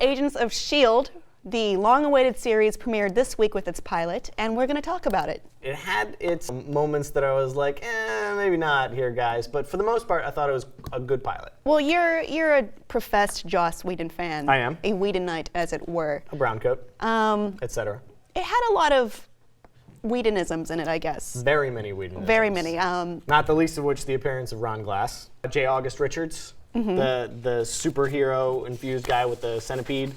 Agents of S.H.I.E.L.D. The long-awaited series premiered this week with its pilot, and we're going to talk about it. It had its moments that I was like, maybe not here, guys. But for the most part, I thought it was a good pilot. Well, you're a professed Joss Whedon fan. I am. A Whedonite, as it were. A brown coat, etc. It had a lot of Whedonisms in it, I guess. Very many Whedonisms. Very many. Not the least of which the appearance of Ron Glass. J. August Richards, the superhero-infused guy with the centipede.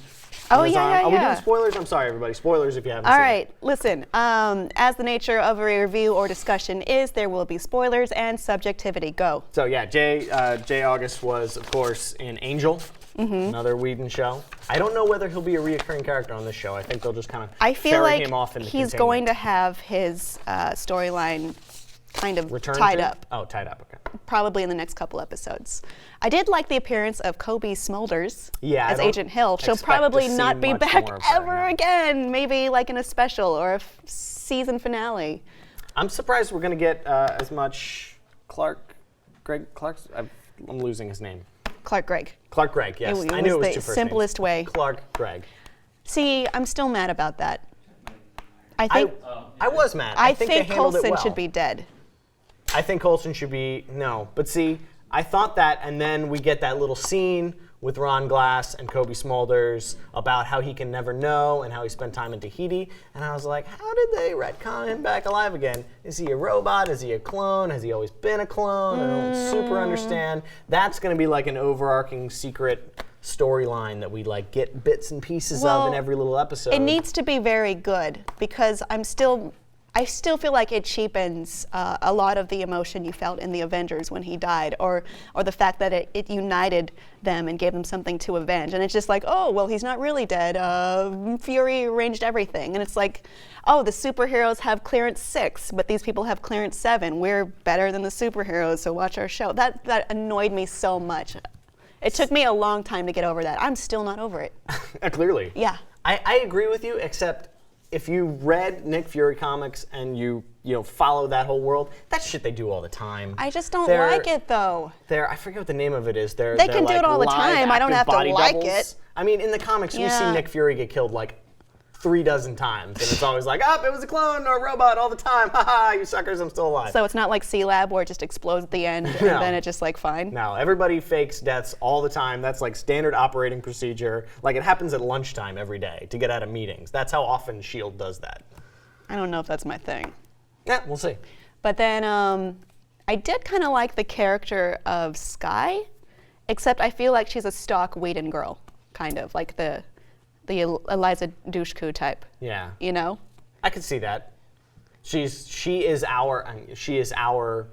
Oh, yeah. Are we doing spoilers? I'm sorry, everybody. Spoilers if you haven't All seen right, it. listen. As the nature of a review or discussion is, there will be spoilers and subjectivity. Go. So, yeah, J. August was, of course, in Angel, another Whedon show. I don't know whether he'll be a reoccurring character on this show. I think they'll just kind of ferry him off into he's going to have his storyline kind of tied up. Oh, tied up, okay. Probably in the next couple episodes. I did like the appearance of Kobe Smulders as Agent Hill. She'll probably not be back ever again. Maybe like in a special or a season finale. I'm surprised we're going to get as much I'm losing his name. Clark Gregg. Clark Gregg, yes. I knew it was two first simplest names. way. Clark Gregg. See, I'm still mad about that. I was mad. I think think they handled it Coulson well. should be dead. I think Coulson should be, no. But see, I thought that, and then we get that little scene with Ron Glass and Kobe Smulders about how he can never know and how he spent time in Tahiti. And I was like, how did they retcon him back alive again? Is he a robot? Is he a clone? Has he always been a clone? I don't super understand. That's going to be like an overarching secret storyline that we like get bits and pieces of in every little episode. It needs to be very good because I still feel like it cheapens a lot of the emotion you felt in the Avengers when he died, or the fact that it united them and gave them something to avenge. And it's just like, oh, well, he's not really dead. Fury arranged everything. And it's like, oh, the superheroes have clearance 6, but these people have clearance 7. We're better than the superheroes, so watch our show. That annoyed me so much. It took me a long time to get over that. I'm still not over it. Clearly. Yeah. I agree with you, except if you read Nick Fury comics and you follow that whole world, that's shit they do all the time. I just don't like it, though. I forget what the name of it is. They can do it all the time. I don't have to like it. I mean, in the comics, we see Nick Fury get killed like 3 dozen times, and it's always like, it was a clone or a robot all the time. Haha, you suckers, I'm still alive. So it's not like C-Lab where it just explodes at the end and then it's just like fine? No, everybody fakes deaths all the time. That's like standard operating procedure. Like it happens at lunchtime every day to get out of meetings. That's how often S.H.I.E.L.D. does that. I don't know if that's my thing. Yeah, we'll see. But then I did kind of like the character of Skye, except I feel like she's a stock Whedon girl, kind of, like the Eliza Dushku type. Yeah. You know? I could see that. She is our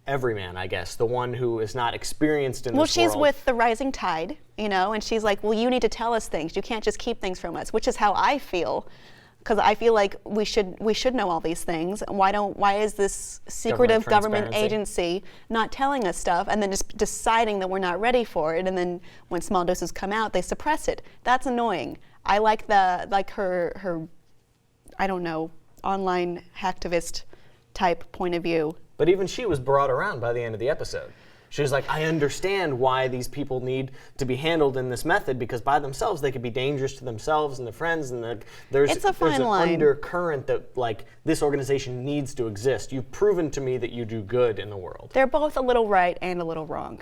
everyman, I guess, the one who is not experienced in this world. Well, she's with the rising tide, and she's like, well, you need to tell us things. You can't just keep things from us, which is how I feel. Because I feel like we should know all these things. Why is this secretive government agency not telling us stuff and then just deciding that we're not ready for it, and then when small doses come out, they suppress it? That's annoying. I like her I don't know, online hacktivist type point of view. But even she was brought around by the end of the episode. She was like, I understand why these people need to be handled in this method, because by themselves they could be dangerous to themselves and their friends, and there's an undercurrent that like this organization needs to exist. You've proven to me that you do good in the world. They're both a little right and a little wrong.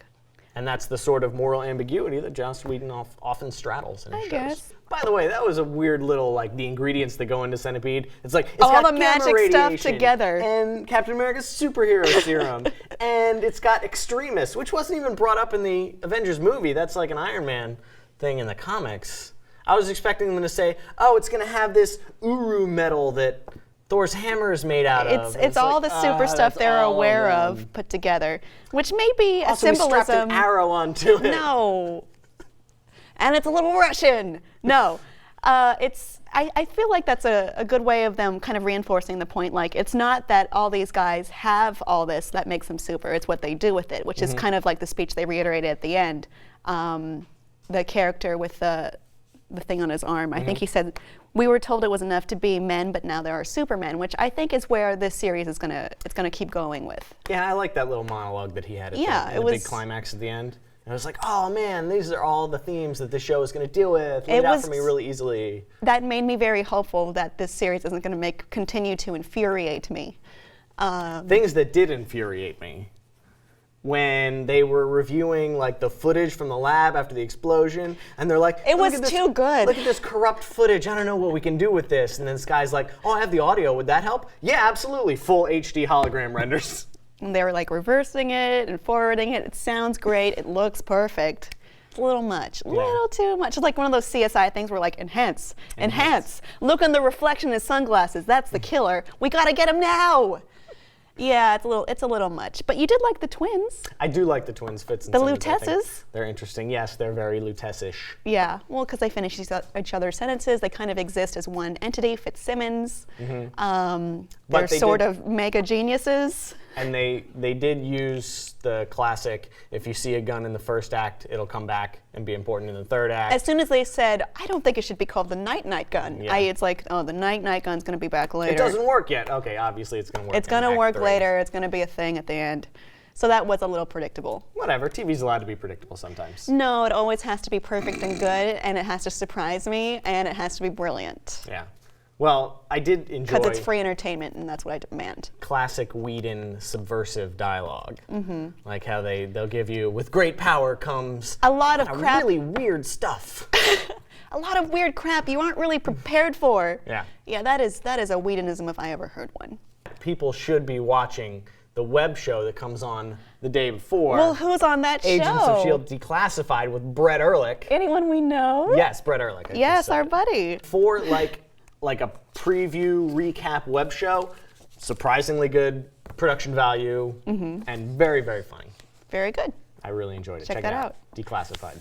And that's the sort of moral ambiguity that Joss Whedon often straddles in his shows. Guess. By the way, that was a weird little, like, the ingredients that go into Centipede. It's like, it's all got the magic stuff together. And Captain America's superhero serum. And it's got Extremis, which wasn't even brought up in the Avengers movie. That's like an Iron Man thing in the comics. I was expecting them to say, oh, it's going to have this Uru metal that Thor's hammer is made out of. It's all the super stuff they're aware of put together, which may be a symbolism. Also, he strapped an arrow onto it. No. And it's a little Russian. No. I feel like that's a good way of them kind of reinforcing the point. Like, it's not that all these guys have all this that makes them super. It's what they do with it, which is kind of like the speech they reiterated at the end. The character with the thing on his arm. I think he said, we were told it was enough to be men, but now there are supermen, which I think is where this series is gonna keep going with. Yeah, I like that little monologue that he had at the big climax at the end. And I was like, oh man, these are all the themes that this show is going to deal with. Laid out for me really easily. That made me very hopeful that this series isn't going to continue to infuriate me. Things that did infuriate me. When they were reviewing like the footage from the lab after the explosion, and they're like, it was too good. Look at this corrupt footage. I don't know what we can do with this. And then Skye's like, oh, I have the audio. Would that help? Yeah, absolutely. Full HD hologram renders. And they were like reversing it and forwarding it. It sounds great. It looks perfect. It's a little much. A little too much. It's like one of those CSI things where like, enhance. Look on the reflection in his sunglasses. That's the killer. We got to get him now. Yeah, it's a little much. But you did like the twins. I do like the twins, Fitz and The Simmons. Lutesses. They're interesting. Yes, they're very Lutessish. Yeah, well, because they finish each other's sentences. They kind of exist as one entity, Fitz Simmons. They're sort of mega geniuses. And they did use the classic, if you see a gun in the first act, it'll come back and be important in the third act. As soon as they said, I don't think it should be called the night-night gun. Yeah. It's like, oh, the night-night gun's going to be back later. It doesn't work yet. Okay, obviously it's going to work. It's going to work later. It's going to be a thing at the end. So that was a little predictable. Whatever. TV's allowed to be predictable sometimes. No, it always has to be perfect and good, and it has to surprise me, and it has to be brilliant. Yeah. Well, I did enjoy... Because it's free entertainment, and that's what I demand. Classic Whedon subversive dialogue. Like how they'll give you, with great power comes... A lot of crap. Really weird stuff. A lot of weird crap you aren't really prepared for. Yeah. Yeah, that is a Whedonism if I ever heard one. People should be watching the web show that comes on the day before. Well, who's on that Agents show? of S.H.I.E.L.D. Declassified with Brett Ehrlich. Anyone we know? Yes, Brett Ehrlich. Yes, our buddy. For like a preview recap web show, surprisingly good production value and very, very funny. Very good. I really enjoyed it. Check that out. Declassified.